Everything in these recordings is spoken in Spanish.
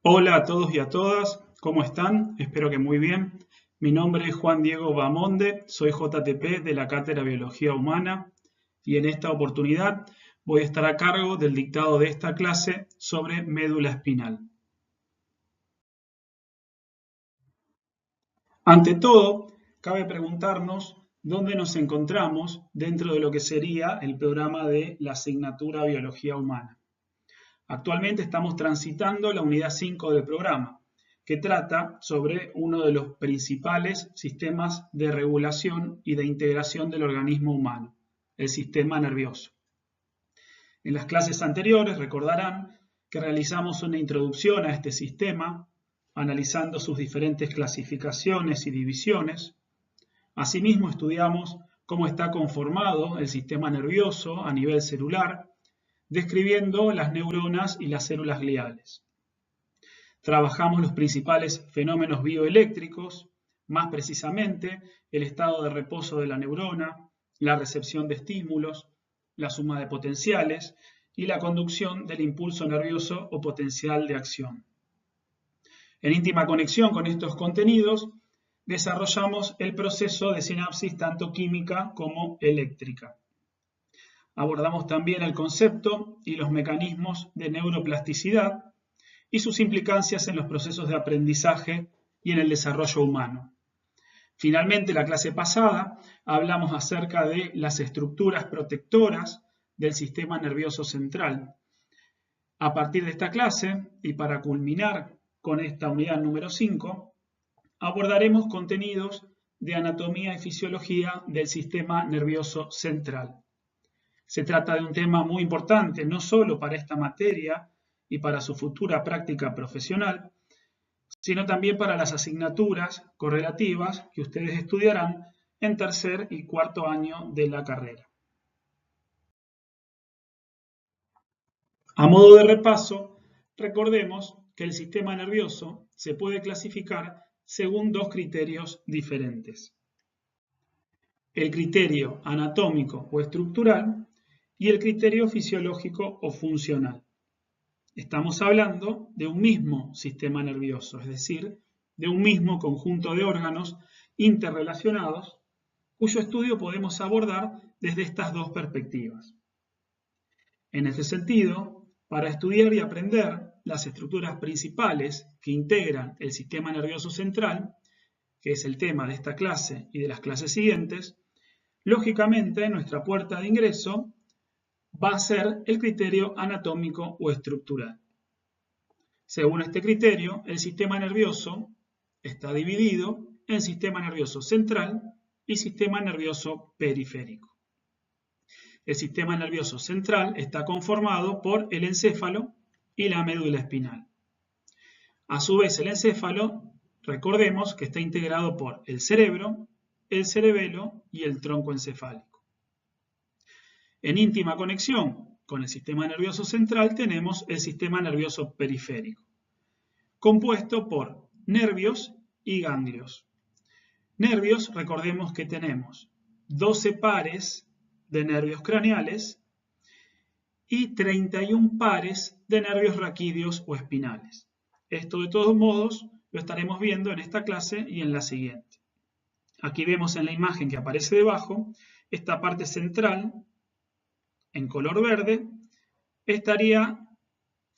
Hola a todos y a todas, ¿cómo están? Espero que muy bien. Mi nombre es Juan Diego Bamonde, soy JTP de la Cátedra Biología Humana y en esta oportunidad voy a estar a cargo del dictado de esta clase sobre médula espinal. Ante todo, cabe preguntarnos dónde nos encontramos dentro de lo que sería el programa de la asignatura Biología Humana. Actualmente estamos transitando la unidad 5 del programa, que trata sobre uno de los principales sistemas de regulación y de integración del organismo humano, el sistema nervioso. En las clases anteriores recordarán que realizamos una introducción a este sistema, analizando sus diferentes clasificaciones y divisiones. Asimismo, estudiamos cómo está conformado el sistema nervioso a nivel celular, describiendo las neuronas y las células gliales. Trabajamos los principales fenómenos bioeléctricos, más precisamente el estado de reposo de la neurona, la recepción de estímulos, la suma de potenciales y la conducción del impulso nervioso o potencial de acción. En íntima conexión con estos contenidos, desarrollamos el proceso de sinapsis tanto química como eléctrica. Abordamos también el concepto y los mecanismos de neuroplasticidad y sus implicancias en los procesos de aprendizaje y en el desarrollo humano. Finalmente, la clase pasada hablamos acerca de las estructuras protectoras del sistema nervioso central. A partir de esta clase, y para culminar con esta unidad número 5, abordaremos contenidos de anatomía y fisiología del sistema nervioso central. Se trata de un tema muy importante, no solo para esta materia y para su futura práctica profesional, sino también para las asignaturas correlativas que ustedes estudiarán en tercer y cuarto año de la carrera. A modo de repaso, recordemos que el sistema nervioso se puede clasificar según dos criterios diferentes. El criterio anatómico o estructural y el criterio fisiológico o funcional. Estamos hablando de un mismo sistema nervioso, es decir, de un mismo conjunto de órganos interrelacionados, cuyo estudio podemos abordar desde estas dos perspectivas. En este sentido, para estudiar y aprender las estructuras principales que integran el sistema nervioso central, que es el tema de esta clase y de las clases siguientes, lógicamente nuestra puerta de ingreso va a ser el criterio anatómico o estructural. Según este criterio, el sistema nervioso está dividido en sistema nervioso central y sistema nervioso periférico. El sistema nervioso central está conformado por el encéfalo y la médula espinal. A su vez, el encéfalo, recordemos que está integrado por el cerebro, el cerebelo y el tronco encefálico. En íntima conexión con el sistema nervioso central tenemos el sistema nervioso periférico, compuesto por nervios y ganglios. Nervios, recordemos que tenemos 12 pares de nervios craneales y 31 pares de nervios raquídeos o espinales. Esto de todos modos lo estaremos viendo en esta clase y en la siguiente. Aquí vemos en la imagen que aparece debajo, esta parte central en color verde estaría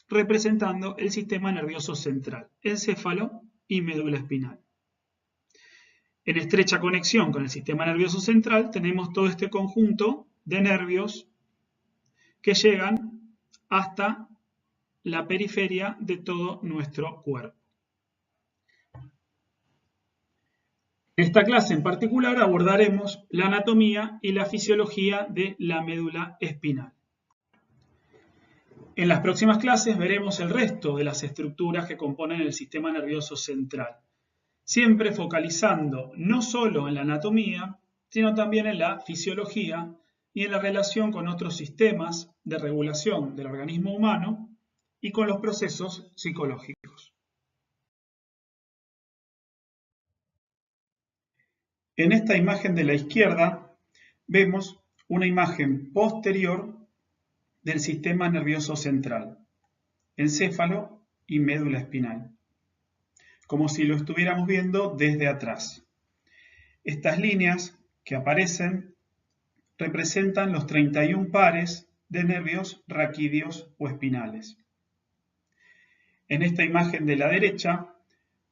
representando el sistema nervioso central, encéfalo y médula espinal. En estrecha conexión con el sistema nervioso central tenemos todo este conjunto de nervios que llegan hasta la periferia de todo nuestro cuerpo. En esta clase en particular abordaremos la anatomía y la fisiología de la médula espinal. En las próximas clases veremos el resto de las estructuras que componen el sistema nervioso central, siempre focalizando no solo en la anatomía, sino también en la fisiología y en la relación con otros sistemas de regulación del organismo humano y con los procesos psicológicos. En esta imagen de la izquierda vemos una imagen posterior del sistema nervioso central, encéfalo y médula espinal, como si lo estuviéramos viendo desde atrás. Estas líneas que aparecen representan los 31 pares de nervios raquídeos o espinales. En esta imagen de la derecha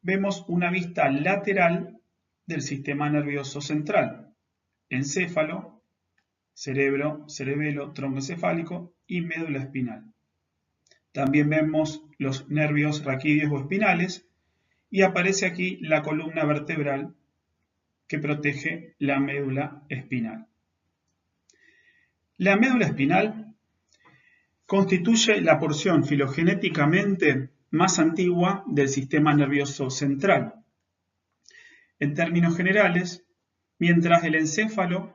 vemos una vista lateral del sistema nervioso central: encéfalo, cerebro, cerebelo, tronco encefálico y médula espinal. También vemos los nervios raquídeos o espinales y aparece aquí la columna vertebral que protege la médula espinal. La médula espinal constituye la porción filogenéticamente más antigua del sistema nervioso central. En términos generales, mientras el encéfalo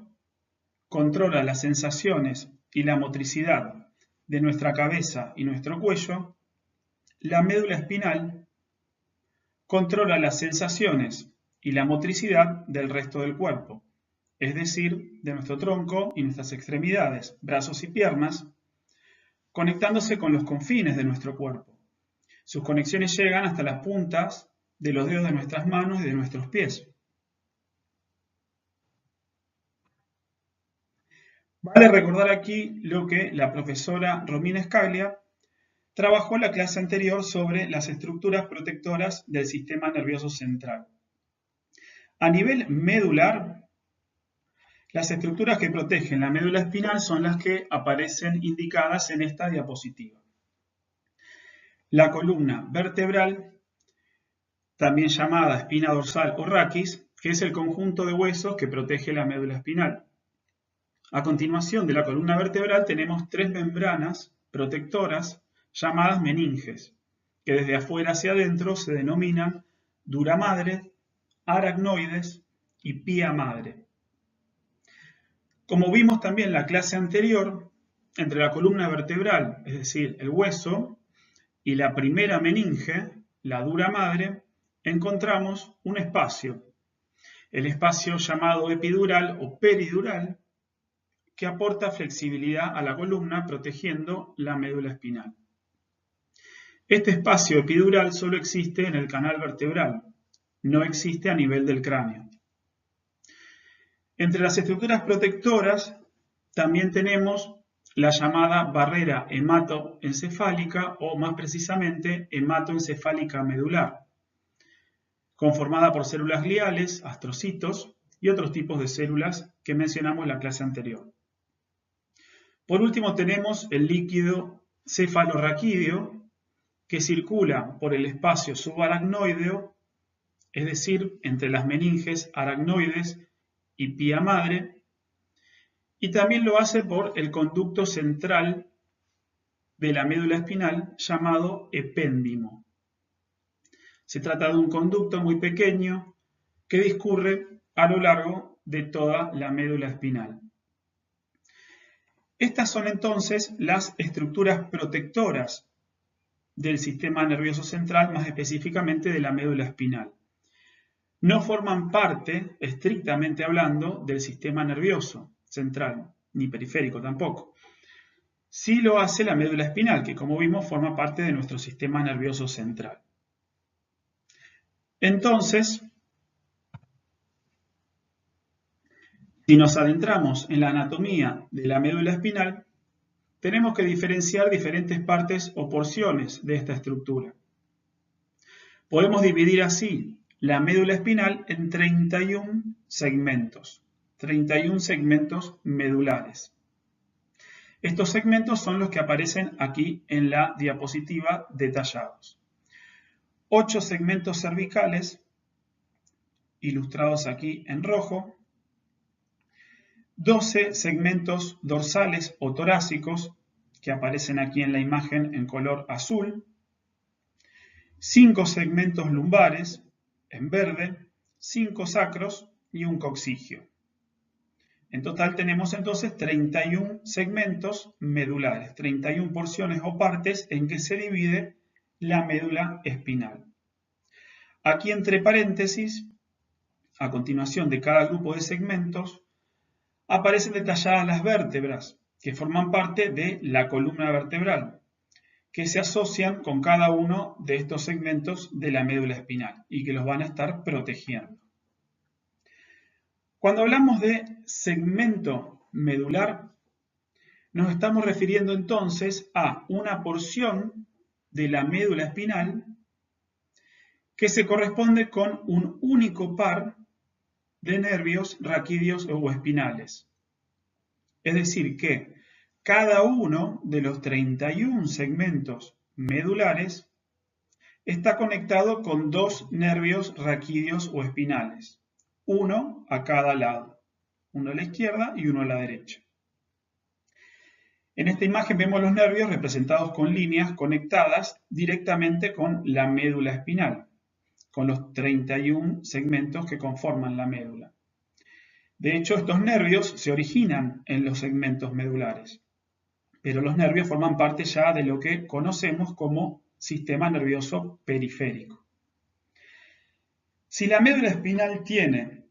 controla las sensaciones y la motricidad de nuestra cabeza y nuestro cuello, la médula espinal controla las sensaciones y la motricidad del resto del cuerpo, es decir, de nuestro tronco y nuestras extremidades, brazos y piernas, conectándose con los confines de nuestro cuerpo. Sus conexiones llegan hasta las puntas de los dedos de nuestras manos y de nuestros pies. Vale recordar aquí lo que la profesora Romina Scaglia trabajó en la clase anterior sobre las estructuras protectoras del sistema nervioso central. A nivel medular, las estructuras que protegen la médula espinal son las que aparecen indicadas en esta diapositiva. La columna vertebral, también llamada espina dorsal o raquis, que es el conjunto de huesos que protege la médula espinal. A continuación de la columna vertebral tenemos tres membranas protectoras llamadas meninges, que desde afuera hacia adentro se denominan dura madre, aracnoides y pía madre. Como vimos también en la clase anterior, entre la columna vertebral, es decir, el hueso, y la primera meninge, la dura madre, encontramos un espacio, el espacio llamado epidural o peridural, que aporta flexibilidad a la columna protegiendo la médula espinal. Este espacio epidural solo existe en el canal vertebral, no existe a nivel del cráneo. Entre las estructuras protectoras también tenemos la llamada barrera hematoencefálica o más precisamente hematoencefálica medular, conformada por células gliales, astrocitos y otros tipos de células que mencionamos en la clase anterior. Por último tenemos el líquido cefalorraquídeo que circula por el espacio subaracnoideo, es decir, entre las meninges, aracnoides y pía madre, y también lo hace por el conducto central de la médula espinal llamado epéndimo. Se trata de un conducto muy pequeño que discurre a lo largo de toda la médula espinal. Estas son entonces las estructuras protectoras del sistema nervioso central, más específicamente de la médula espinal. No forman parte, estrictamente hablando, del sistema nervioso central, ni periférico tampoco. Sí lo hace la médula espinal, que como vimos forma parte de nuestro sistema nervioso central. Entonces, si nos adentramos en la anatomía de la médula espinal, tenemos que diferenciar diferentes partes o porciones de esta estructura. Podemos dividir así la médula espinal en 31 segmentos medulares. Estos segmentos son los que aparecen aquí en la diapositiva detallados. 8 segmentos cervicales, ilustrados aquí en rojo, 12 segmentos dorsales o torácicos, que aparecen aquí en la imagen en color azul, 5 segmentos lumbares, en verde, 5 sacros y un coccigio. En total tenemos entonces 31 segmentos medulares, 31 porciones o partes en que se divide la médula espinal. Aquí entre paréntesis, a continuación de cada grupo de segmentos, aparecen detalladas las vértebras que forman parte de la columna vertebral, que se asocian con cada uno de estos segmentos de la médula espinal y que los van a estar protegiendo. Cuando hablamos de segmento medular, nos estamos refiriendo entonces a una porción de la médula espinal que se corresponde con un único par de nervios raquídeos o espinales. Es decir, que cada uno de los 31 segmentos medulares está conectado con 2 nervios raquídeos o espinales, uno a cada lado, uno a la izquierda y uno a la derecha. En esta imagen vemos los nervios representados con líneas conectadas directamente con la médula espinal, con los 31 segmentos que conforman la médula. De hecho, estos nervios se originan en los segmentos medulares, pero los nervios forman parte ya de lo que conocemos como sistema nervioso periférico. Si la médula espinal tiene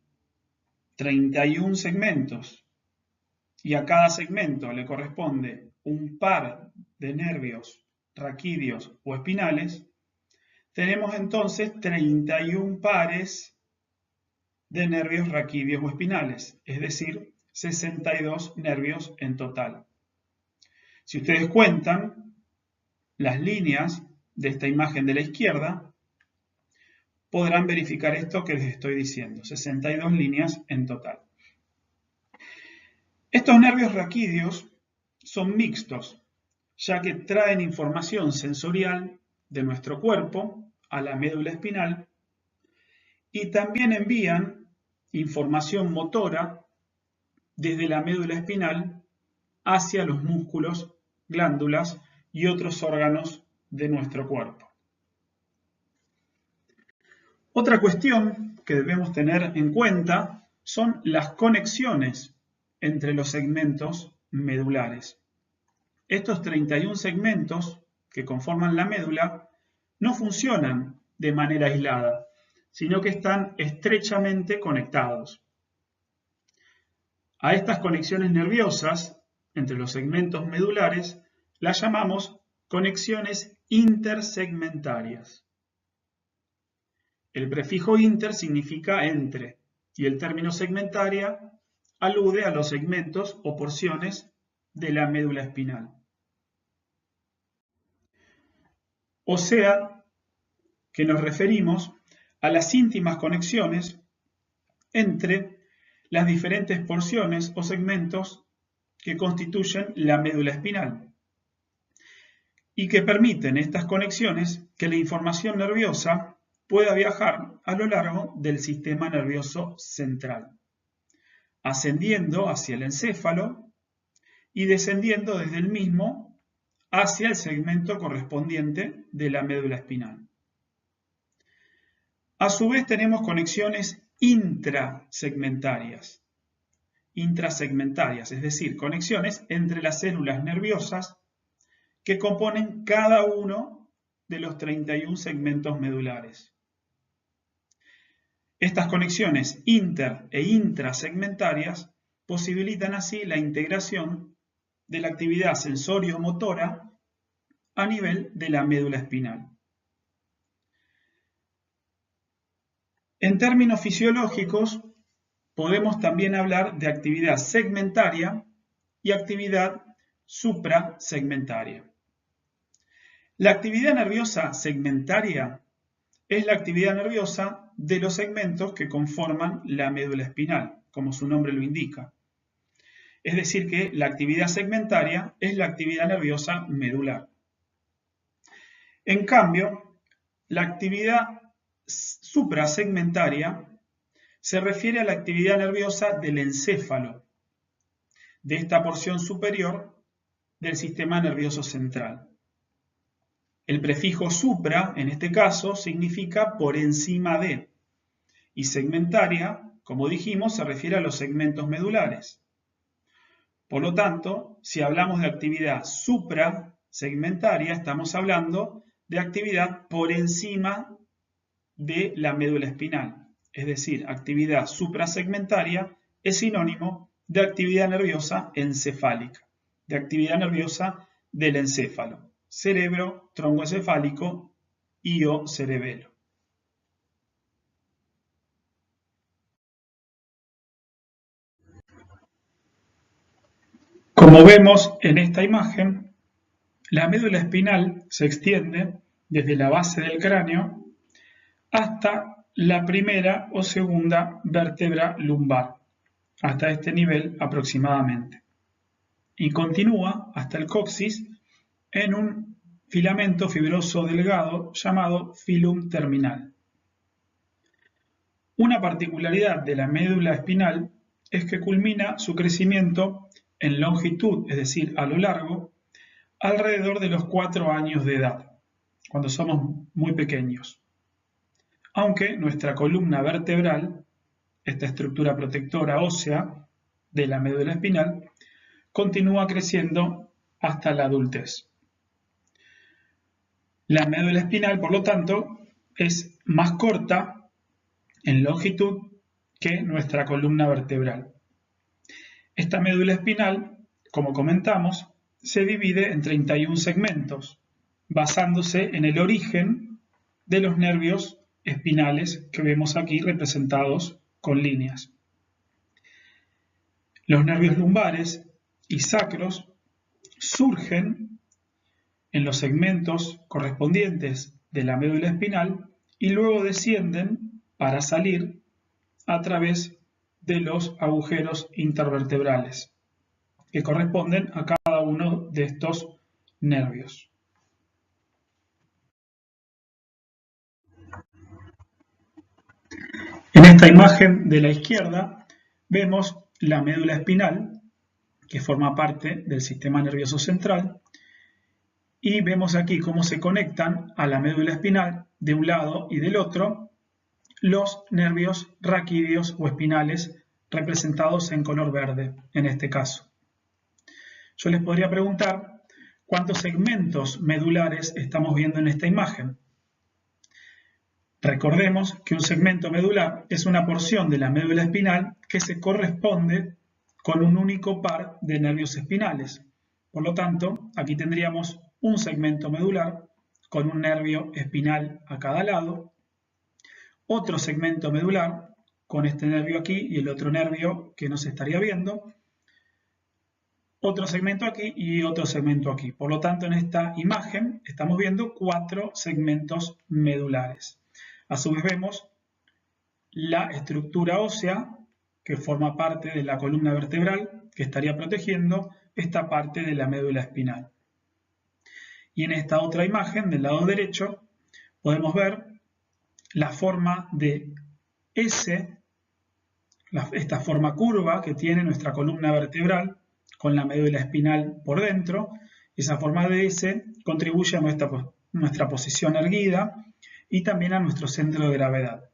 31 segmentos y a cada segmento le corresponde un par de nervios raquídeos o espinales, tenemos entonces 31 pares de nervios raquídeos o espinales, es decir, 62 nervios en total. Si ustedes cuentan las líneas de esta imagen de la izquierda, podrán verificar esto que les estoy diciendo, 62 líneas en total. Estos nervios raquídeos son mixtos, ya que traen información sensorial de nuestro cuerpo a la médula espinal y también envían información motora desde la médula espinal hacia los músculos, glándulas y otros órganos de nuestro cuerpo. Otra cuestión que debemos tener en cuenta son las conexiones entre los segmentos medulares. Estos 31 segmentos que conforman la médula no funcionan de manera aislada, sino que están estrechamente conectados. A estas conexiones nerviosas entre los segmentos medulares las llamamos conexiones intersegmentarias. El prefijo inter significa entre y el término segmentaria alude a los segmentos o porciones de la médula espinal. O sea, que nos referimos a las íntimas conexiones entre las diferentes porciones o segmentos que constituyen la médula espinal y que permiten estas conexiones que la información nerviosa pueda viajar a lo largo del sistema nervioso central, ascendiendo hacia el encéfalo y descendiendo desde el mismo hacia el segmento correspondiente de la médula espinal. A su vez tenemos conexiones intrasegmentarias, es decir, conexiones entre las células nerviosas que componen cada uno de los 31 segmentos medulares. Estas conexiones inter e intrasegmentarias posibilitan así la integración de la actividad sensorio-motora a nivel de la médula espinal. En términos fisiológicos, podemos también hablar de actividad segmentaria y actividad suprasegmentaria. La actividad nerviosa segmentaria es la actividad nerviosa de los segmentos que conforman la médula espinal, como su nombre lo indica. Es decir, que la actividad segmentaria es la actividad nerviosa medular. En cambio, la actividad suprasegmentaria se refiere a la actividad nerviosa del encéfalo, de esta porción superior del sistema nervioso central. El prefijo supra, en este caso, significa por encima de, y segmentaria, como dijimos, se refiere a los segmentos medulares. Por lo tanto, si hablamos de actividad suprasegmentaria, estamos hablando de actividad por encima de la médula espinal. Es decir, actividad suprasegmentaria es sinónimo de actividad nerviosa encefálica, de actividad nerviosa del encéfalo. cerebro, tronco encefálico y o cerebelo. Como vemos en esta imagen, la médula espinal se extiende desde la base del cráneo hasta la primera o segunda vértebra lumbar, hasta este nivel aproximadamente, y continúa hasta el coxis en un filamento fibroso delgado llamado filum terminal. Una particularidad de la médula espinal es que culmina su crecimiento en longitud, es decir, a lo largo, alrededor de los 4 años de edad, cuando somos muy pequeños. Aunque nuestra columna vertebral, esta estructura protectora ósea de la médula espinal, continúa creciendo hasta la adultez. La médula espinal, por lo tanto, es más corta en longitud que nuestra columna vertebral. Esta médula espinal, como comentamos, se divide en 31 segmentos, basándose en el origen de los nervios espinales que vemos aquí representados con líneas. Los nervios lumbares y sacros surgen en los segmentos correspondientes de la médula espinal y luego descienden para salir a través de los agujeros intervertebrales que corresponden a cada uno de estos nervios. En esta imagen de la izquierda vemos la médula espinal, que forma parte del sistema nervioso central, y vemos aquí cómo se conectan a la médula espinal de un lado y del otro los nervios raquídeos o espinales representados en color verde, en este caso. Yo les podría preguntar cuántos segmentos medulares estamos viendo en esta imagen. Recordemos que un segmento medular es una porción de la médula espinal que se corresponde con un único par de nervios espinales. Por lo tanto, aquí tendríamos un segmento medular con un nervio espinal a cada lado, otro segmento medular con este nervio aquí y el otro nervio que no se estaría viendo, otro segmento aquí y otro segmento aquí. Por lo tanto, en esta imagen estamos viendo 4 segmentos medulares. A su vez vemos la estructura ósea que forma parte de la columna vertebral que estaría protegiendo esta parte de la médula espinal. Y en esta otra imagen del lado derecho podemos ver la forma de S, esta forma curva que tiene nuestra columna vertebral con la médula espinal por dentro. Esa forma de S contribuye a nuestra posición erguida y también a nuestro centro de gravedad.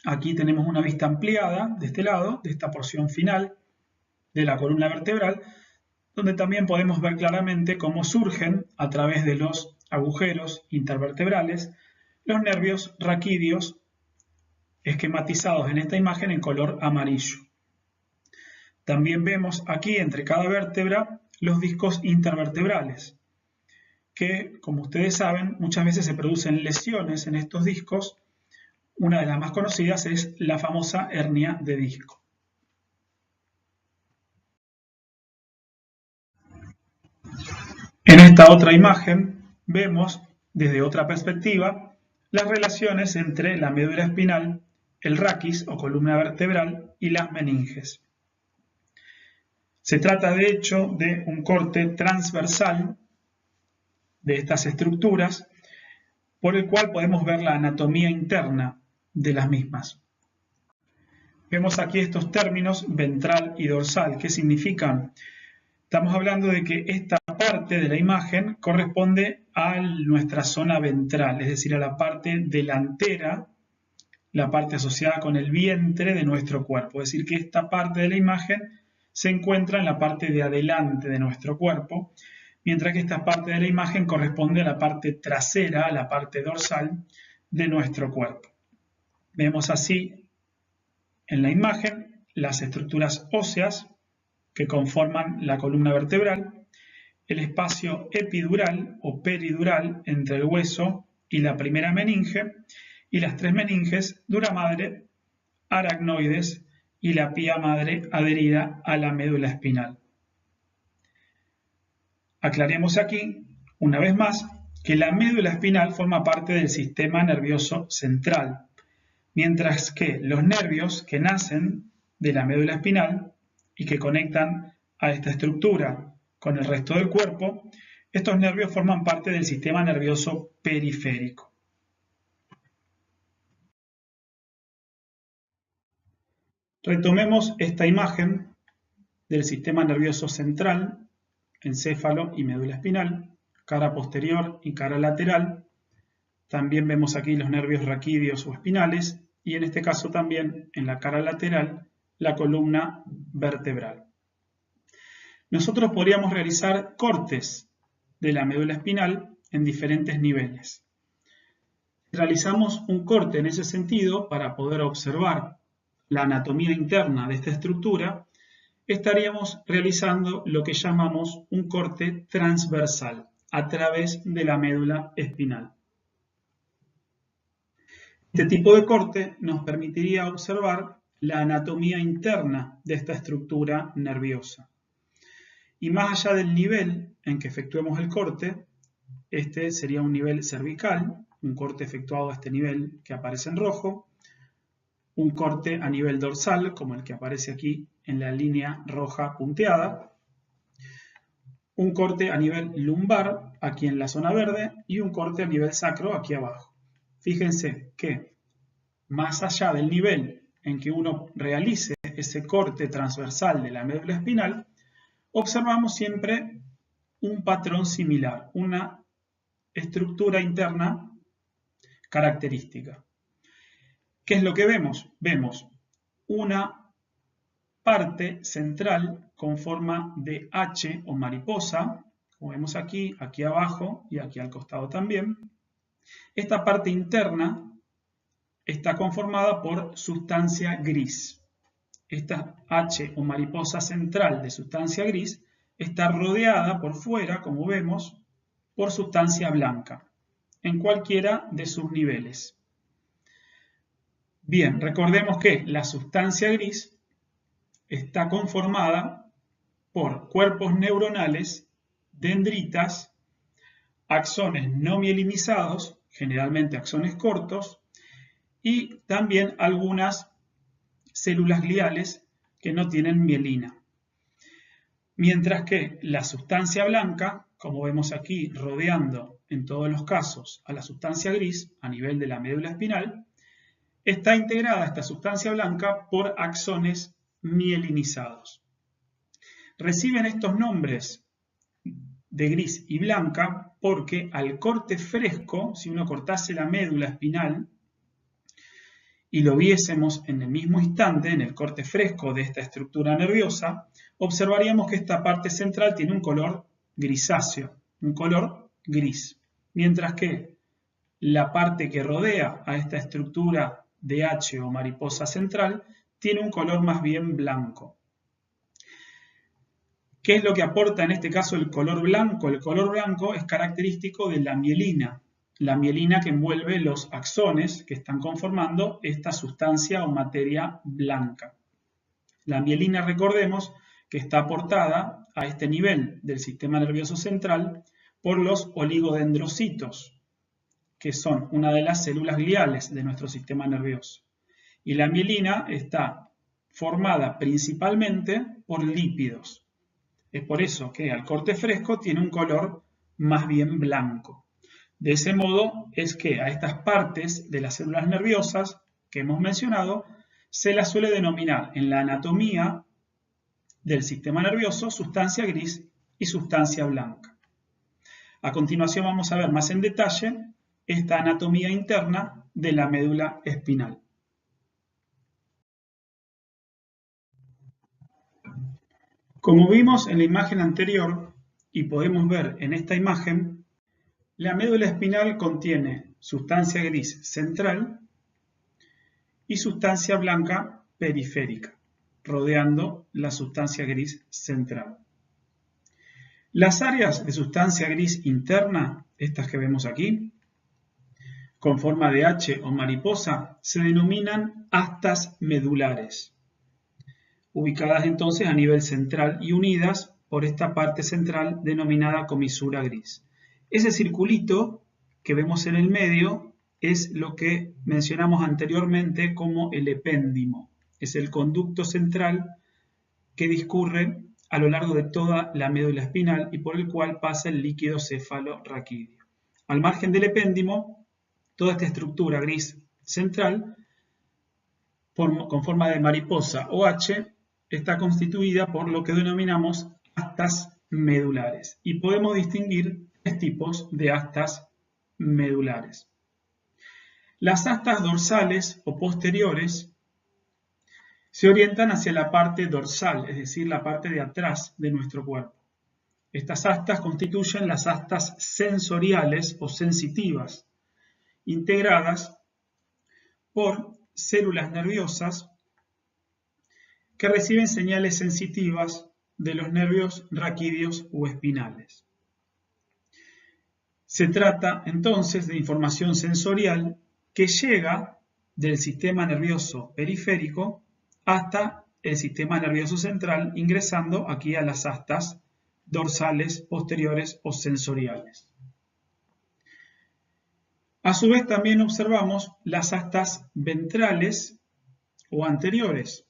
Aquí tenemos una vista ampliada de este lado, de esta porción final de la columna vertebral, donde también podemos ver claramente cómo surgen a través de los agujeros intervertebrales los nervios raquídeos esquematizados en esta imagen en color amarillo. También vemos aquí entre cada vértebra los discos intervertebrales, que, como ustedes saben, muchas veces se producen lesiones en estos discos. Una de las más conocidas es la famosa hernia de disco. En esta otra imagen vemos, desde otra perspectiva, las relaciones entre la médula espinal, el raquis o columna vertebral y las meninges. Se trata de hecho de un corte transversal de estas estructuras por el cual podemos ver la anatomía interna de las mismas. Vemos aquí estos términos ventral y dorsal. ¿Qué significan? Estamos hablando de que esta parte de la imagen corresponde a nuestra zona ventral, es decir, a la parte delantera, la parte asociada con el vientre de nuestro cuerpo. Es decir, que esta parte de la imagen se encuentra en la parte de adelante de nuestro cuerpo, mientras que esta parte de la imagen corresponde a la parte trasera, a la parte dorsal de nuestro cuerpo. Vemos así en la imagen las estructuras óseas que conforman la columna vertebral, el espacio epidural o peridural entre el hueso y la primera meninge y las 3 meninges, dura madre, aracnoides y la pía madre adherida a la médula espinal. Aclaremos aquí, una vez más, que la médula espinal forma parte del sistema nervioso central, mientras que los nervios que nacen de la médula espinal y que conectan a esta estructura con el resto del cuerpo, estos nervios forman parte del sistema nervioso periférico. Retomemos esta imagen del sistema nervioso central, encéfalo y médula espinal, cara posterior y cara lateral. También vemos aquí los nervios raquídeos o espinales y en este caso también en la cara lateral la columna vertebral. Nosotros podríamos realizar cortes de la médula espinal en diferentes niveles. Realizamos un corte en ese sentido para poder observar la anatomía interna de esta estructura. Estaríamos realizando lo que llamamos un corte transversal a través de la médula espinal. Este tipo de corte nos permitiría observar la anatomía interna de esta estructura nerviosa. Y más allá del nivel en que efectuemos el corte, este sería un nivel cervical, un corte efectuado a este nivel que aparece en rojo, un corte a nivel dorsal, como el que aparece aquí en la línea roja punteada, un corte a nivel lumbar, aquí en la zona verde, y un corte a nivel sacro, aquí abajo. Fíjense que más allá del nivel en que uno realice ese corte transversal de la médula espinal, observamos siempre un patrón similar, una estructura interna característica. ¿Qué es lo que vemos? Vemos una parte central con forma de H o mariposa, como vemos aquí, aquí abajo y aquí al costado también. Esta parte interna está conformada por sustancia gris. Esta H o mariposa central de sustancia gris está rodeada por fuera, como vemos, por sustancia blanca, en cualquiera de sus niveles. Bien, recordemos que la sustancia gris está conformada por cuerpos neuronales, dendritas, axones no mielinizados, generalmente axones cortos, y también algunas células gliales que no tienen mielina. Mientras que la sustancia blanca, como vemos aquí rodeando en todos los casos a la sustancia gris a nivel de la médula espinal, está integrada esta sustancia blanca por axones mielinizados. Reciben estos nombres de gris y blanca porque al corte fresco, si uno cortase la médula espinal y lo viésemos en el mismo instante, en el corte fresco de esta estructura nerviosa, observaríamos que esta parte central tiene un color grisáceo, un color gris, mientras que la parte que rodea a esta estructura de H o mariposa central tiene un color más bien blanco. ¿Qué es lo que aporta en este caso el color blanco? El color blanco es característico de la mielina que envuelve los axones que están conformando esta sustancia o materia blanca. La mielina, recordemos, que está aportada a este nivel del sistema nervioso central por los oligodendrocitos, que son una de las células gliales de nuestro sistema nervioso. Y la mielina está formada principalmente por lípidos. Es por eso que al corte fresco tiene un color más bien blanco. De ese modo es que a estas partes de las células nerviosas que hemos mencionado se las suele denominar en la anatomía del sistema nervioso sustancia gris y sustancia blanca. A continuación vamos a ver más en detalle esta anatomía interna de la médula espinal. Como vimos en la imagen anterior y podemos ver en esta imagen, la médula espinal contiene sustancia gris central y sustancia blanca periférica, rodeando la sustancia gris central. Las áreas de sustancia gris interna, estas que vemos aquí, con forma de H o mariposa, se denominan astas medulares, ubicadas entonces a nivel central y unidas por esta parte central denominada comisura gris. Ese circulito que vemos en el medio es lo que mencionamos anteriormente como el epéndimo. Es el conducto central que discurre a lo largo de toda la médula espinal y por el cual pasa el líquido cefalorraquídeo. Al margen del epéndimo, toda esta estructura gris central, con forma de mariposa o H, está constituida por lo que denominamos astas medulares. Y podemos distinguir tres tipos de astas medulares. Las astas dorsales o posteriores se orientan hacia la parte dorsal, es decir, la parte de atrás de nuestro cuerpo. Estas astas constituyen las astas sensoriales o sensitivas, integradas por células nerviosas que reciben señales sensitivas de los nervios raquídeos o espinales. Se trata entonces de información sensorial que llega del sistema nervioso periférico hasta el sistema nervioso central, ingresando aquí a las astas dorsales, posteriores o sensoriales. A su vez también observamos las astas ventrales o anteriores,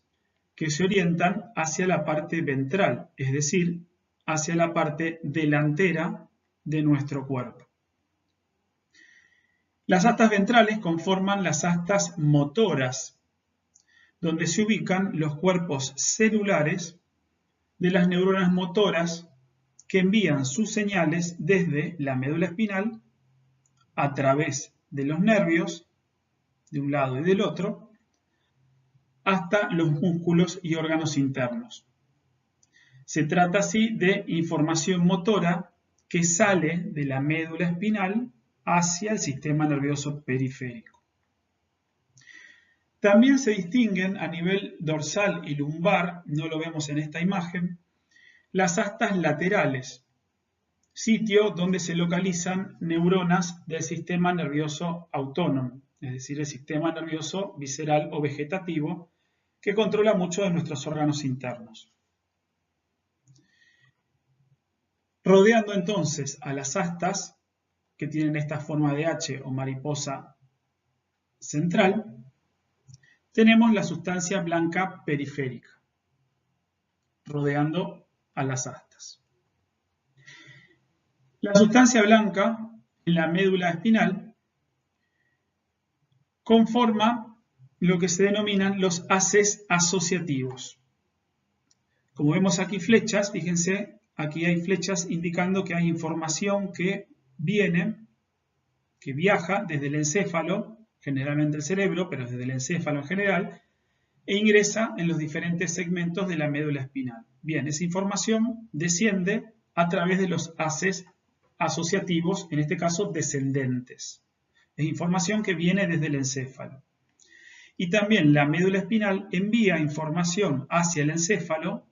que se orientan hacia la parte ventral, es decir, hacia la parte delantera de nuestro cuerpo. Las astas ventrales conforman las astas motoras, donde se ubican los cuerpos celulares de las neuronas motoras que envían sus señales desde la médula espinal a través de los nervios, de un lado y del otro, hasta los músculos y órganos internos. Se trata así de información motora que sale de la médula espinal hacia el sistema nervioso periférico. También se distinguen a nivel dorsal y lumbar, no lo vemos en esta imagen, las astas laterales, sitio donde se localizan neuronas del sistema nervioso autónomo, es decir, el sistema nervioso visceral o vegetativo, que controla muchos de nuestros órganos internos. Rodeando entonces a las astas, que tienen esta forma de H o mariposa central, tenemos la sustancia blanca periférica, rodeando a las astas. La sustancia blanca en la médula espinal conforma lo que se denominan los haces asociativos. Como vemos aquí flechas, fíjense, aquí hay flechas indicando que hay información que viaja desde el encéfalo, generalmente el cerebro, pero desde el encéfalo en general, e ingresa en los diferentes segmentos de la médula espinal. Bien, esa información desciende a través de los haces asociativos, en este caso descendentes. Es información que viene desde el encéfalo. Y también la médula espinal envía información hacia el encéfalo,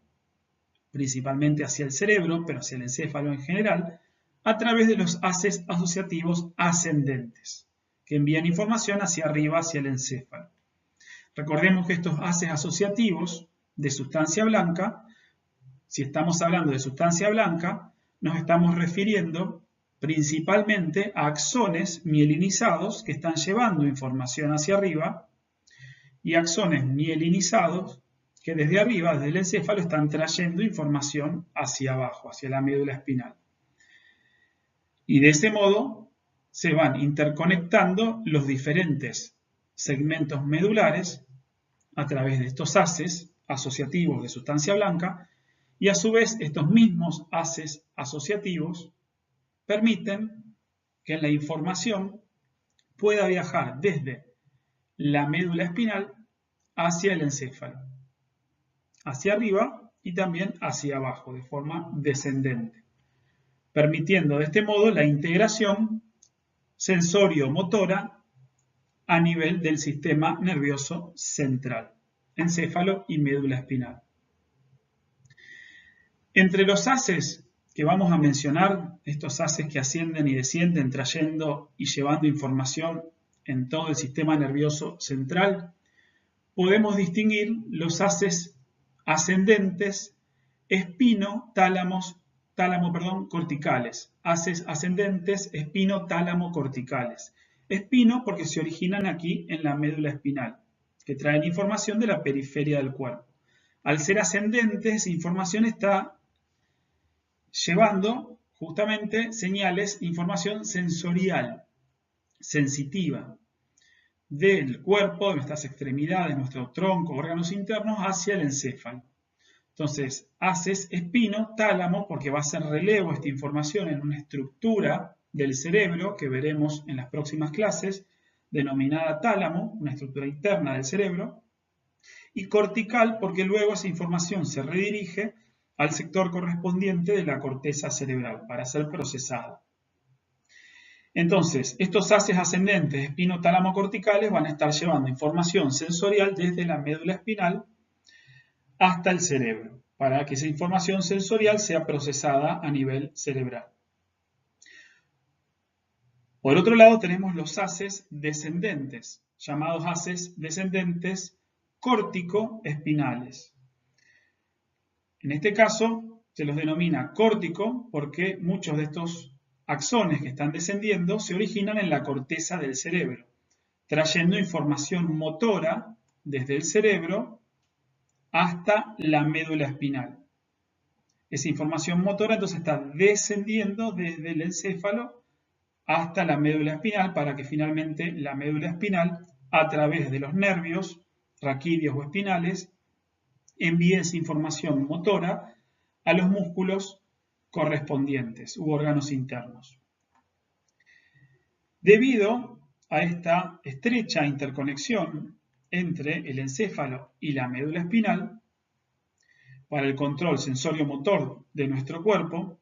principalmente hacia el cerebro, pero hacia el encéfalo en general, a través de los haces asociativos ascendentes, que envían información hacia arriba, hacia el encéfalo. Recordemos que estos haces asociativos de sustancia blanca, si estamos hablando de sustancia blanca, nos estamos refiriendo principalmente a axones mielinizados que están llevando información hacia arriba y axones mielinizados que desde arriba, desde el encéfalo, están trayendo información hacia abajo, hacia la médula espinal. Y de ese modo se van interconectando los diferentes segmentos medulares a través de estos haces asociativos de sustancia blanca y a su vez estos mismos haces asociativos permiten que la información pueda viajar desde la médula espinal hacia el encéfalo, hacia arriba y también hacia abajo de forma descendente, permitiendo de este modo la integración sensorio-motora a nivel del sistema nervioso central, encéfalo y médula espinal. Entre los haces que vamos a mencionar, estos haces que ascienden y descienden trayendo y llevando información en todo el sistema nervioso central, podemos distinguir los haces ascendentes corticales. Haces ascendentes espino-tálamo-corticales. Espino porque se originan aquí en la médula espinal, que traen información de la periferia del cuerpo. Al ser ascendentes, información está llevando justamente señales, información sensorial, sensitiva, del cuerpo, de nuestras extremidades, nuestro tronco, órganos internos, hacia el encéfalo. Entonces, haces espino-tálamo porque va a hacer relevo esta información en una estructura del cerebro que veremos en las próximas clases, denominada tálamo, una estructura interna del cerebro, y cortical porque luego esa información se redirige al sector correspondiente de la corteza cerebral para ser procesada. Entonces, estos haces ascendentes espino-tálamo-corticales van a estar llevando información sensorial desde la médula espinal hasta el cerebro, para que esa información sensorial sea procesada a nivel cerebral. Por otro lado tenemos los haces descendentes, llamados haces descendentes córtico-espinales. En este caso se los denomina córtico porque muchos de estos axones que están descendiendo se originan en la corteza del cerebro, trayendo información motora desde el cerebro hasta la médula espinal. Esa información motora entonces está descendiendo desde el encéfalo hasta la médula espinal para que finalmente la médula espinal, a través de los nervios raquídeos o espinales, envíe esa información motora a los músculos correspondientes u órganos internos. Debido a esta estrecha interconexión entre el encéfalo y la médula espinal, para el control sensorio-motor de nuestro cuerpo,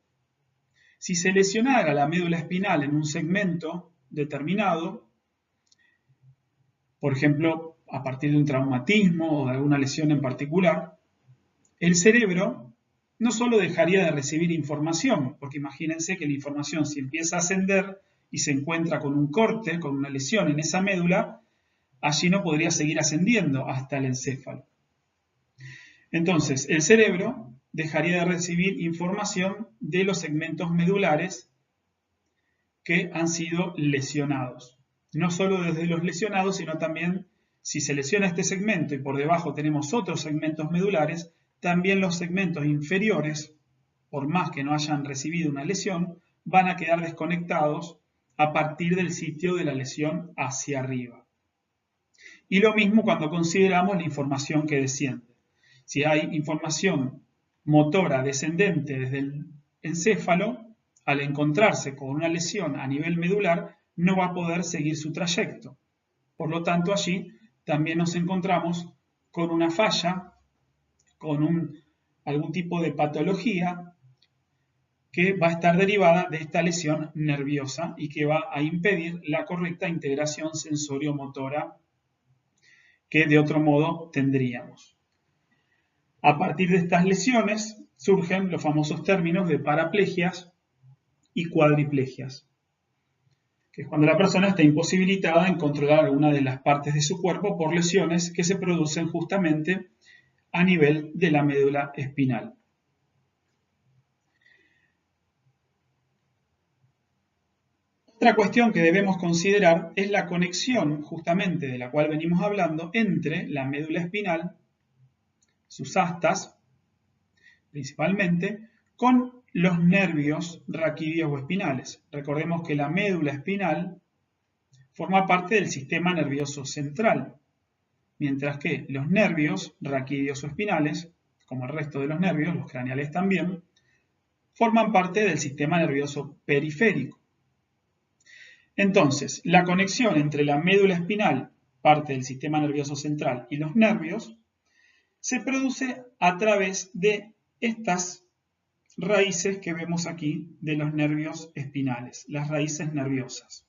si se lesionara la médula espinal en un segmento determinado, por ejemplo, a partir de un traumatismo o de alguna lesión en particular, el cerebro no solo dejaría de recibir información, porque imagínense que la información si empieza a ascender y se encuentra con un corte, con una lesión en esa médula, allí no podría seguir ascendiendo hasta el encéfalo. Entonces, el cerebro dejaría de recibir información de los segmentos medulares que han sido lesionados. No solo desde los lesionados, sino también si se lesiona este segmento y por debajo tenemos otros segmentos medulares, también los segmentos inferiores, por más que no hayan recibido una lesión, van a quedar desconectados a partir del sitio de la lesión hacia arriba. Y lo mismo cuando consideramos la información que desciende. Si hay información motora descendente desde el encéfalo, al encontrarse con una lesión a nivel medular, no va a poder seguir su trayecto. Por lo tanto, allí también nos encontramos con una falla, con algún tipo de patología que va a estar derivada de esta lesión nerviosa y que va a impedir la correcta integración sensorio-motora que de otro modo tendríamos. A partir de estas lesiones surgen los famosos términos de paraplegias y cuadriplegias, que es cuando la persona está imposibilitada en controlar alguna de las partes de su cuerpo por lesiones que se producen justamente a nivel de la médula espinal. Otra cuestión que debemos considerar es la conexión, justamente de la cual venimos hablando, entre la médula espinal, sus astas, principalmente, con los nervios raquídeos o espinales. Recordemos que la médula espinal forma parte del sistema nervioso central, mientras que los nervios raquídeos o espinales, como el resto de los nervios, los craneales también, forman parte del sistema nervioso periférico. Entonces, la conexión entre la médula espinal, parte del sistema nervioso central, y los nervios, se produce a través de estas raíces que vemos aquí de los nervios espinales, las raíces nerviosas.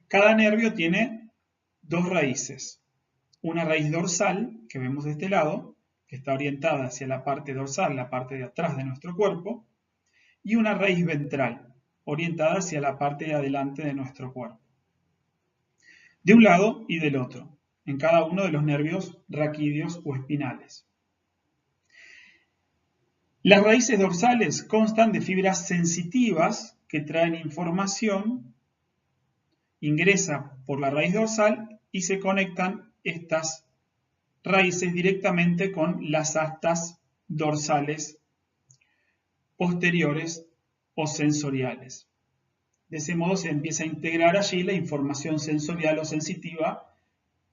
Cada nervio tiene dos raíces. Una raíz dorsal, que vemos de este lado, que está orientada hacia la parte dorsal, la parte de atrás de nuestro cuerpo, y una raíz ventral, orientada hacia la parte de adelante de nuestro cuerpo, de un lado y del otro, en cada uno de los nervios raquídeos o espinales. Las raíces dorsales constan de fibras sensitivas que traen información, ingresa por la raíz dorsal y se conectan estas raíces directamente con las astas dorsales posteriores o sensoriales. De ese modo se empieza a integrar allí la información sensorial o sensitiva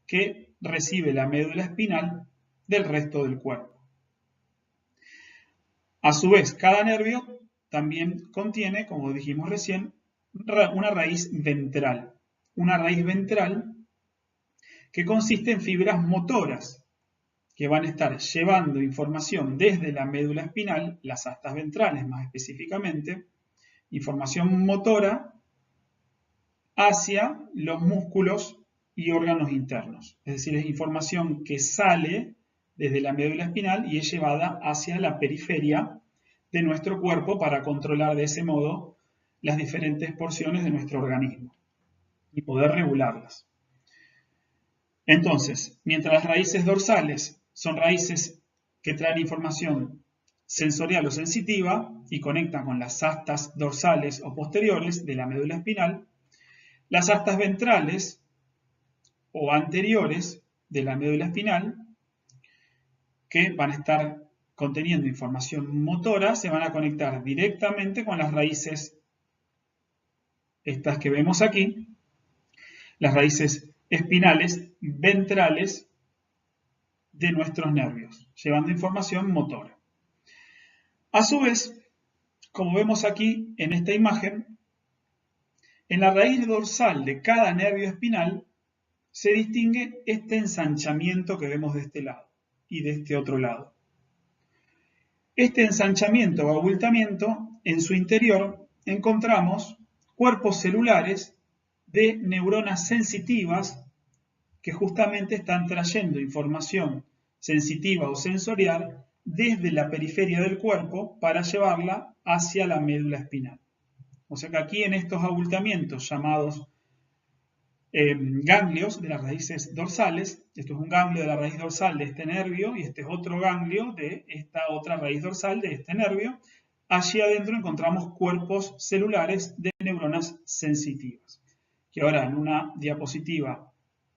que recibe la médula espinal del resto del cuerpo. A su vez, cada nervio también contiene, como dijimos recién, una raíz ventral. Una raíz ventral que consiste en fibras motoras que van a estar llevando información desde la médula espinal, las astas ventrales más específicamente, información motora hacia los músculos y órganos internos. Es decir, es información que sale desde la médula espinal y es llevada hacia la periferia de nuestro cuerpo para controlar de ese modo las diferentes porciones de nuestro organismo y poder regularlas. Entonces, mientras las raíces dorsales son raíces que traen información sensorial o sensitiva y conectan con las astas dorsales o posteriores de la médula espinal, las astas ventrales o anteriores de la médula espinal, que van a estar conteniendo información motora, se van a conectar directamente con las raíces, estas que vemos aquí, las raíces espinales ventrales de nuestros nervios, llevando información motora. A su vez, como vemos aquí en esta imagen, en la raíz dorsal de cada nervio espinal se distingue este ensanchamiento que vemos de este lado y de este otro lado. Este ensanchamiento o abultamiento, en su interior encontramos cuerpos celulares de neuronas sensitivas que justamente están trayendo información sensitiva o sensorial desde la periferia del cuerpo para llevarla hacia la médula espinal. O sea que aquí en estos abultamientos llamados ganglios de las raíces dorsales, esto es un ganglio de la raíz dorsal de este nervio y este es otro ganglio de esta otra raíz dorsal de este nervio, allí adentro encontramos cuerpos celulares de neuronas sensitivas, que ahora en una diapositiva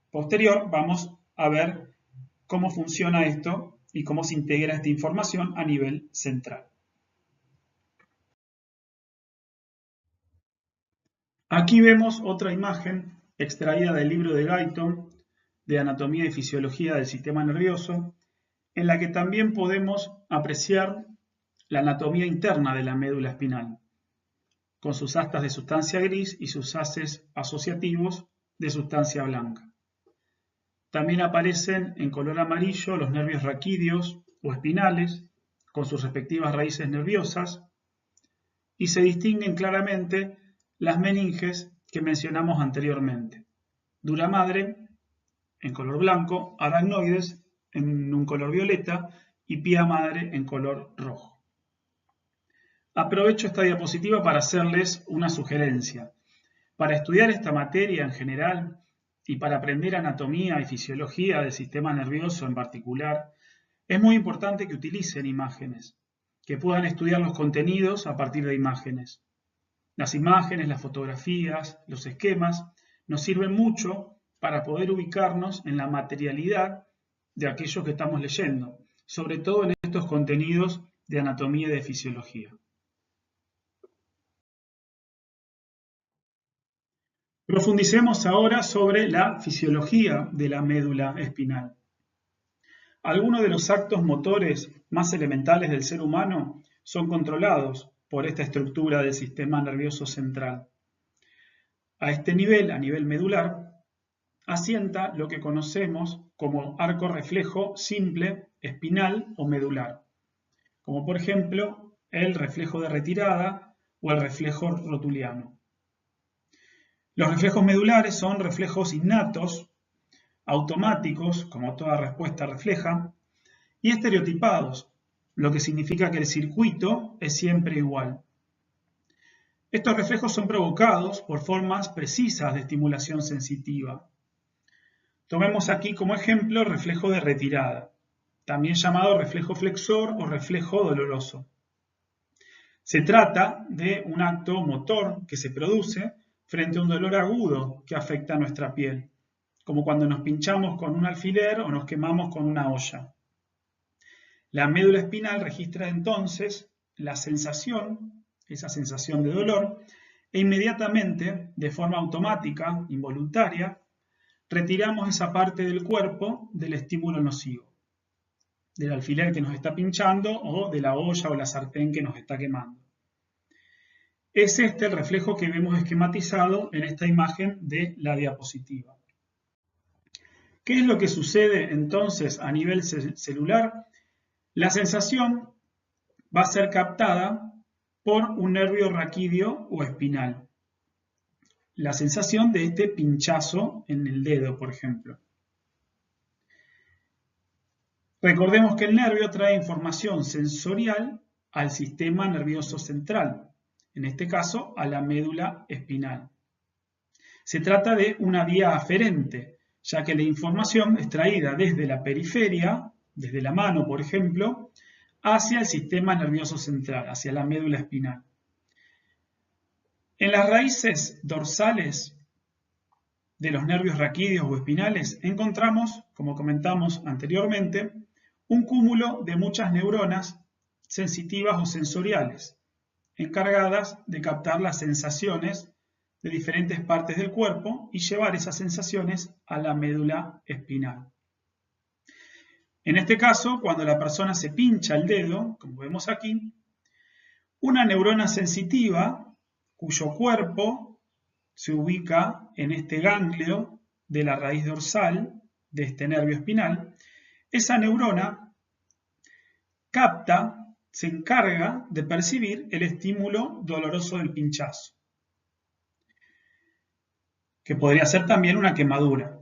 posterior vamos a ver cómo funciona esto y cómo se integra esta información a nivel central. Aquí vemos otra imagen extraída del libro de Guyton de Anatomía y Fisiología del Sistema Nervioso, en la que también podemos apreciar la anatomía interna de la médula espinal, con sus astas de sustancia gris y sus haces asociativos de sustancia blanca. También aparecen en color amarillo los nervios raquídeos o espinales, con sus respectivas raíces nerviosas, y se distinguen claramente las meninges que mencionamos anteriormente. Dura madre en color blanco, aracnoides en un color violeta y pía madre en color rojo. Aprovecho esta diapositiva para hacerles una sugerencia. Para estudiar esta materia en general y para aprender anatomía y fisiología del sistema nervioso en particular, es muy importante que utilicen imágenes, que puedan estudiar los contenidos a partir de imágenes. Las imágenes, las fotografías, los esquemas nos sirven mucho para poder ubicarnos en la materialidad de aquello que estamos leyendo, sobre todo en estos contenidos de anatomía y de fisiología. Profundicemos ahora sobre la fisiología de la médula espinal. Algunos de los actos motores más elementales del ser humano son controlados por esta estructura del sistema nervioso central. A este nivel, a nivel medular, asienta lo que conocemos como arco reflejo simple, espinal o medular, como por ejemplo el reflejo de retirada o el reflejo rotuliano. Los reflejos medulares son reflejos innatos, automáticos, como toda respuesta refleja, y estereotipados, lo que significa que el circuito es siempre igual. Estos reflejos son provocados por formas precisas de estimulación sensitiva. Tomemos aquí como ejemplo el reflejo de retirada, también llamado reflejo flexor o reflejo doloroso. Se trata de un acto motor que se produce frente a un dolor agudo que afecta a nuestra piel, como cuando nos pinchamos con un alfiler o nos quemamos con una olla. La médula espinal registra entonces la sensación, esa sensación de dolor, e inmediatamente, de forma automática, involuntaria, retiramos esa parte del cuerpo del estímulo nocivo, del alfiler que nos está pinchando o de la olla o la sartén que nos está quemando. Es este el reflejo que vemos esquematizado en esta imagen de la diapositiva. ¿Qué es lo que sucede entonces a nivel celular? La sensación va a ser captada por un nervio raquídeo o espinal. La sensación de este pinchazo en el dedo, por ejemplo. Recordemos que el nervio trae información sensorial al sistema nervioso central, en este caso a la médula espinal. Se trata de una vía aferente, ya que la información es traída desde la periferia, desde la mano, por ejemplo, hacia el sistema nervioso central, hacia la médula espinal. En las raíces dorsales de los nervios raquídeos o espinales encontramos, como comentamos anteriormente, un cúmulo de muchas neuronas sensitivas o sensoriales, encargadas de captar las sensaciones de diferentes partes del cuerpo y llevar esas sensaciones a la médula espinal. En este caso, cuando la persona se pincha el dedo, como vemos aquí, una neurona sensitiva, cuyo cuerpo se ubica en este ganglio de la raíz dorsal de este nervio espinal, esa neurona capta, se encarga de percibir el estímulo doloroso del pinchazo, que podría ser también una quemadura.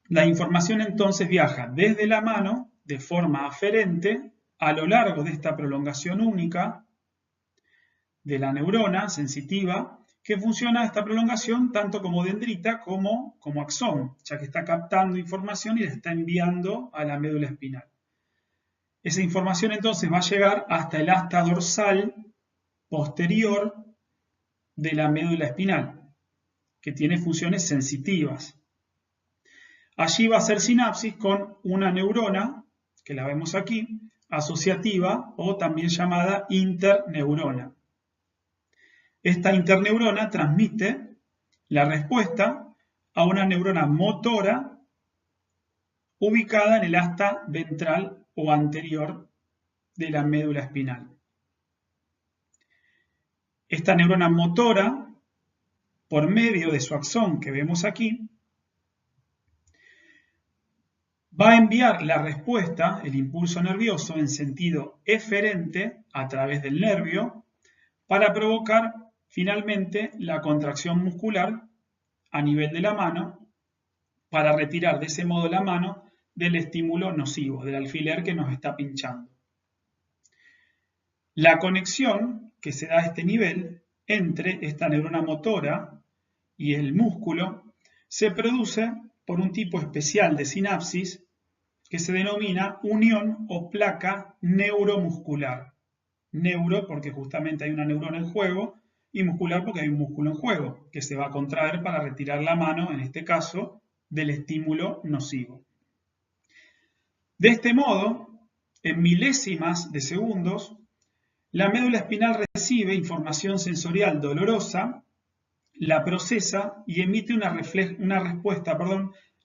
La información entonces viaja desde la mano de forma aferente a lo largo de esta prolongación única de la neurona sensitiva, que funciona esta prolongación tanto como dendrita como axón, ya que está captando información y la está enviando a la médula espinal. Esa información entonces va a llegar hasta el asta dorsal posterior de la médula espinal, que tiene funciones sensitivas. Allí va a hacer sinapsis con una neurona, que la vemos aquí, asociativa o también llamada interneurona. Esta interneurona transmite la respuesta a una neurona motora ubicada en el asta ventral o anterior de la médula espinal. Esta neurona motora, por medio de su axón que vemos aquí, va a enviar la respuesta, el impulso nervioso, en sentido eferente a través del nervio para provocar finalmente la contracción muscular a nivel de la mano para retirar de ese modo la mano del estímulo nocivo, del alfiler que nos está pinchando. La conexión que se da a este nivel entre esta neurona motora y el músculo se produce por un tipo especial de sinapsis que se denomina unión o placa neuromuscular. Neuro porque justamente hay una neurona en juego y muscular porque hay un músculo en juego que se va a contraer para retirar la mano, en este caso, del estímulo nocivo. De este modo, en milésimas de segundos, la médula espinal recibe información sensorial dolorosa, la procesa y emite una respuesta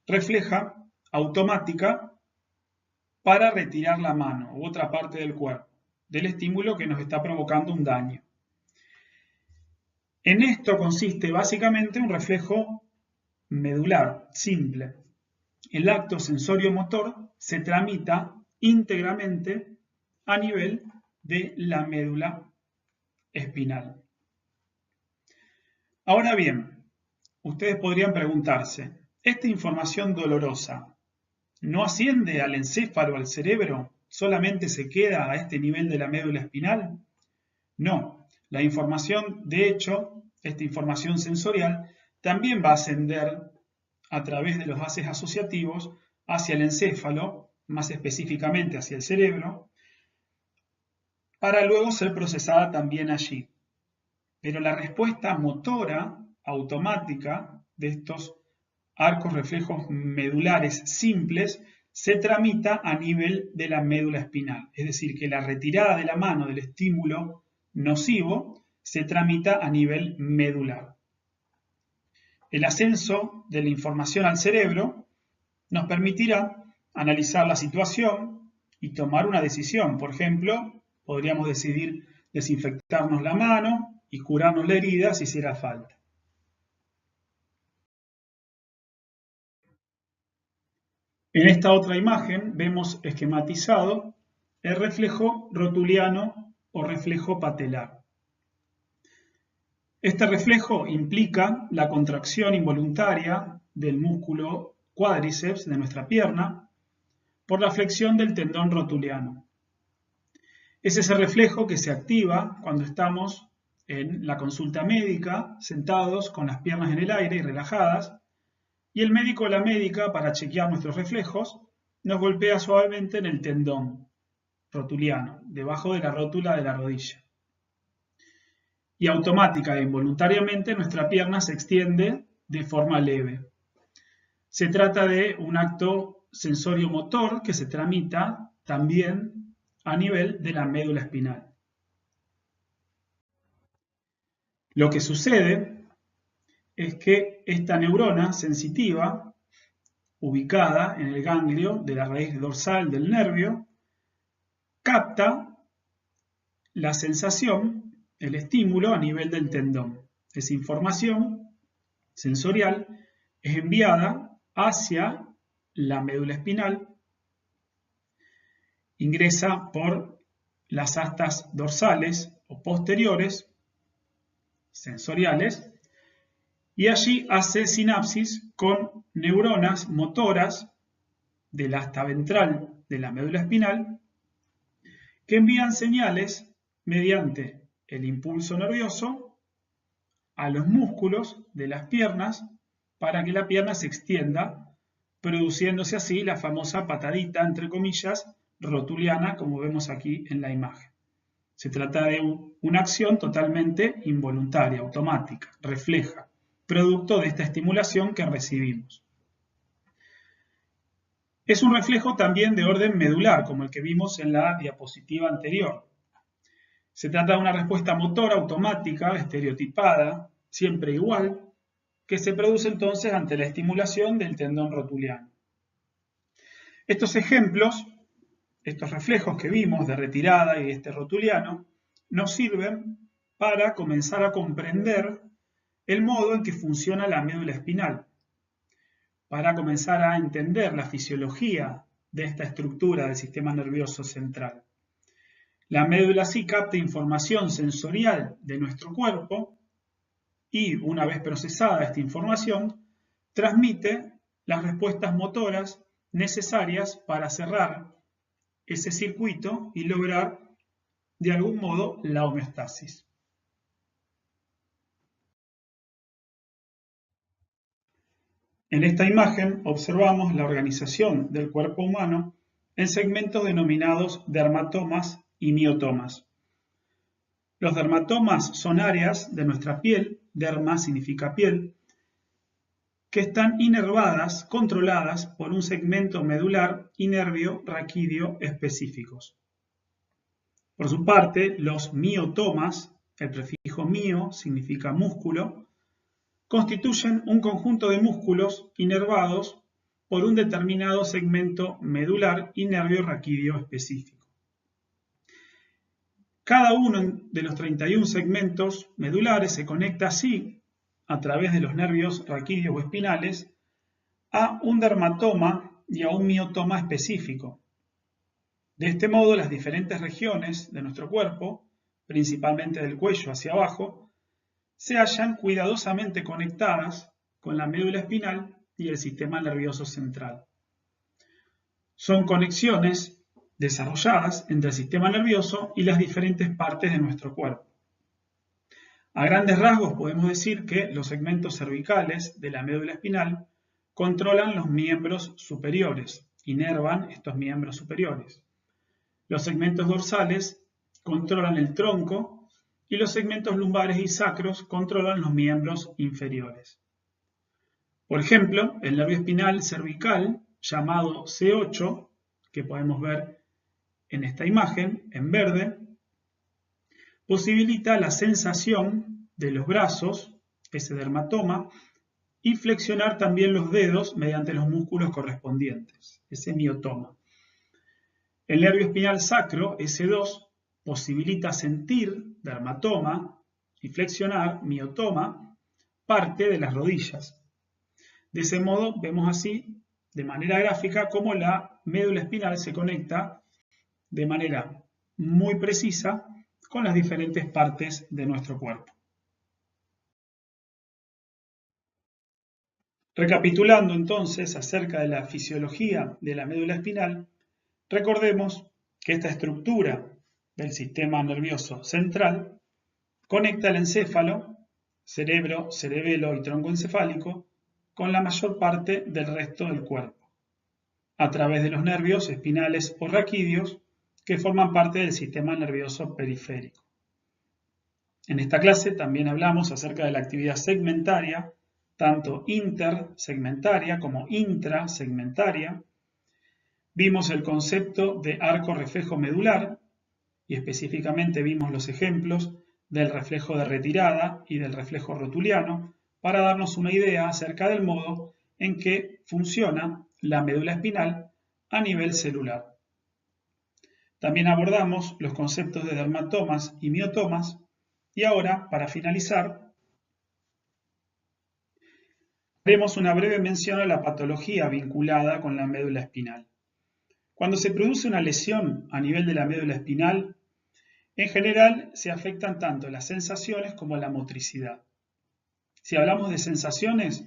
refleja automática para retirar la mano u otra parte del cuerpo del estímulo que nos está provocando un daño. En esto consiste básicamente un reflejo medular simple. El acto sensorio-motor se tramita íntegramente a nivel de la médula espinal. Ahora bien, ustedes podrían preguntarse, ¿esta información dolorosa no asciende al encéfalo, al cerebro? ¿Solamente se queda a este nivel de la médula espinal? No, La información, de hecho, esta información sensorial, también va a ascender a través de los haces asociativos hacia el encéfalo, más específicamente hacia el cerebro, para luego ser procesada también allí. Pero la respuesta motora automática de estos arcos reflejos medulares simples se tramita a nivel de la médula espinal. Es decir, que la retirada de la mano del estímulo nocivo se tramita a nivel medular. El ascenso de la información al cerebro nos permitirá analizar la situación y tomar una decisión. Por ejemplo, podríamos decidir desinfectarnos la mano y curarnos la herida si hiciera falta. En esta otra imagen vemos esquematizado el reflejo rotuliano o reflejo patelar. Este reflejo implica la contracción involuntaria del músculo cuádriceps de nuestra pierna por la flexión del tendón rotuliano. Es ese reflejo que se activa cuando estamos en la consulta médica, sentados con las piernas en el aire y relajadas, y el médico o la médica, para chequear nuestros reflejos, nos golpea suavemente en el tendón rotuliano, debajo de la rótula de la rodilla. Y automática e involuntariamente nuestra pierna se extiende de forma leve. Se trata de un acto sensorio-motor que se tramita también a nivel de la médula espinal. Lo que sucede es que esta neurona sensitiva, ubicada en el ganglio de la raíz dorsal del nervio, capta la sensación, el estímulo a nivel del tendón. Esa información sensorial es enviada hacia la médula espinal, ingresa por las astas dorsales o posteriores sensoriales y allí hace sinapsis con neuronas motoras del asta ventral de la médula espinal que envían señales mediante el impulso nervioso a los músculos de las piernas para que la pierna se extienda, produciéndose así la famosa patadita, entre comillas, rotuliana, como vemos aquí en la imagen. Se trata de una acción totalmente involuntaria, automática, refleja, producto de esta estimulación que recibimos. Es un reflejo también de orden medular, como el que vimos en la diapositiva anterior. Se trata de una respuesta motora automática, estereotipada, siempre igual, que se produce entonces ante la estimulación del tendón rotuliano. Estos ejemplos, estos reflejos que vimos de retirada y de este rotuliano, nos sirven para comenzar a comprender el modo en que funciona la médula espinal, para comenzar a entender la fisiología de esta estructura del sistema nervioso central. La médula sí capta información sensorial de nuestro cuerpo y, una vez procesada esta información, transmite las respuestas motoras necesarias para cerrar ese circuito y lograr, de algún modo, la homeostasis. En esta imagen observamos la organización del cuerpo humano en segmentos denominados dermatomas y miotomas. Los dermatomas son áreas de nuestra piel, derma significa piel, que están inervadas, controladas por un segmento medular y nervio raquídeo específicos. Por su parte, los miotomas, el prefijo mio significa músculo, constituyen un conjunto de músculos inervados por un determinado segmento medular y nervio raquídeo específico. Cada uno de los 31 segmentos medulares se conecta así, a través de los nervios raquídeos o espinales, a un dermatoma y a un miotoma específico. De este modo, las diferentes regiones de nuestro cuerpo, principalmente del cuello hacia abajo, se hallan cuidadosamente conectadas con la médula espinal y el sistema nervioso central. Son conexiones desarrolladas entre el sistema nervioso y las diferentes partes de nuestro cuerpo. A grandes rasgos podemos decir que los segmentos cervicales de la médula espinal controlan los miembros superiores, inervan estos miembros superiores. Los segmentos dorsales controlan el tronco y los segmentos lumbares y sacros controlan los miembros inferiores. Por ejemplo, el nervio espinal cervical, llamado C8, que podemos ver en esta imagen, en verde, posibilita la sensación de los brazos, ese dermatoma, y flexionar también los dedos mediante los músculos correspondientes, ese miotoma. El nervio espinal sacro, S2, posibilita sentir, dermatoma, y flexionar, miotoma, parte de las rodillas. De ese modo, vemos así, de manera gráfica, cómo la médula espinal se conecta de manera muy precisa con las diferentes partes de nuestro cuerpo. Recapitulando entonces acerca de la fisiología de la médula espinal, recordemos que esta estructura del sistema nervioso central conecta el encéfalo, cerebro, cerebelo y tronco encefálico con la mayor parte del resto del cuerpo, a través de los nervios espinales o raquídeos que forman parte del sistema nervioso periférico. En esta clase también hablamos acerca de la actividad segmentaria, tanto intersegmentaria como intrasegmentaria. Vimos el concepto de arco reflejo medular y específicamente vimos los ejemplos del reflejo de retirada y del reflejo rotuliano para darnos una idea acerca del modo en que funciona la médula espinal a nivel celular. También abordamos los conceptos de dermatomas y miotomas y ahora, para finalizar, haremos una breve mención a la patología vinculada con la médula espinal. Cuando se produce una lesión a nivel de la médula espinal, en general se afectan tanto las sensaciones como la motricidad. Si hablamos de sensaciones,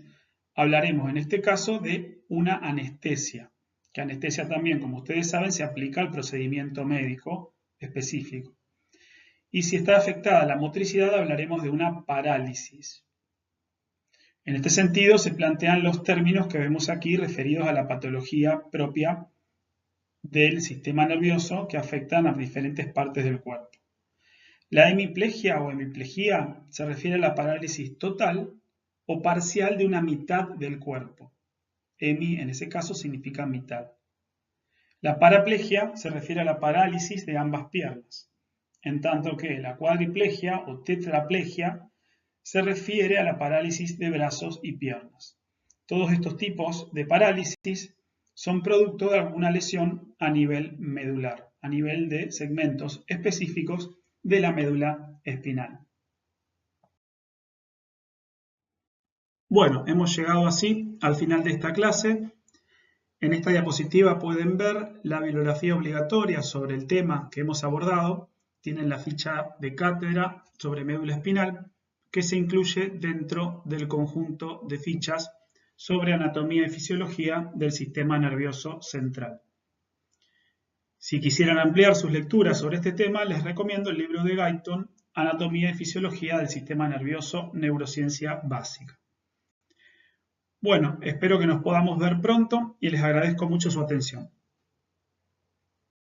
hablaremos en este caso de una anestesia, que anestesia también, como ustedes saben, se aplica al procedimiento médico específico. Y si está afectada la motricidad, hablaremos de una parálisis. En este sentido, se plantean los términos que vemos aquí referidos a la patología propia del sistema nervioso que afectan a diferentes partes del cuerpo. La hemiplegia o hemiplegia se refiere a la parálisis total o parcial de una mitad del cuerpo. Hemi en ese caso significa mitad. La paraplegia se refiere a la parálisis de ambas piernas, en tanto que la cuadriplegia o tetraplegia se refiere a la parálisis de brazos y piernas. Todos estos tipos de parálisis son producto de alguna lesión a nivel medular, a nivel de segmentos específicos de la médula espinal. Bueno, hemos llegado así al final de esta clase. En esta diapositiva pueden ver la bibliografía obligatoria sobre el tema que hemos abordado. Tienen la ficha de cátedra sobre médula espinal que se incluye dentro del conjunto de fichas sobre anatomía y fisiología del sistema nervioso central. Si quisieran ampliar sus lecturas sobre este tema, les recomiendo el libro de Guyton, Anatomía y Fisiología del Sistema Nervioso, Neurociencia Básica. Bueno, espero que nos podamos ver pronto y les agradezco mucho su atención.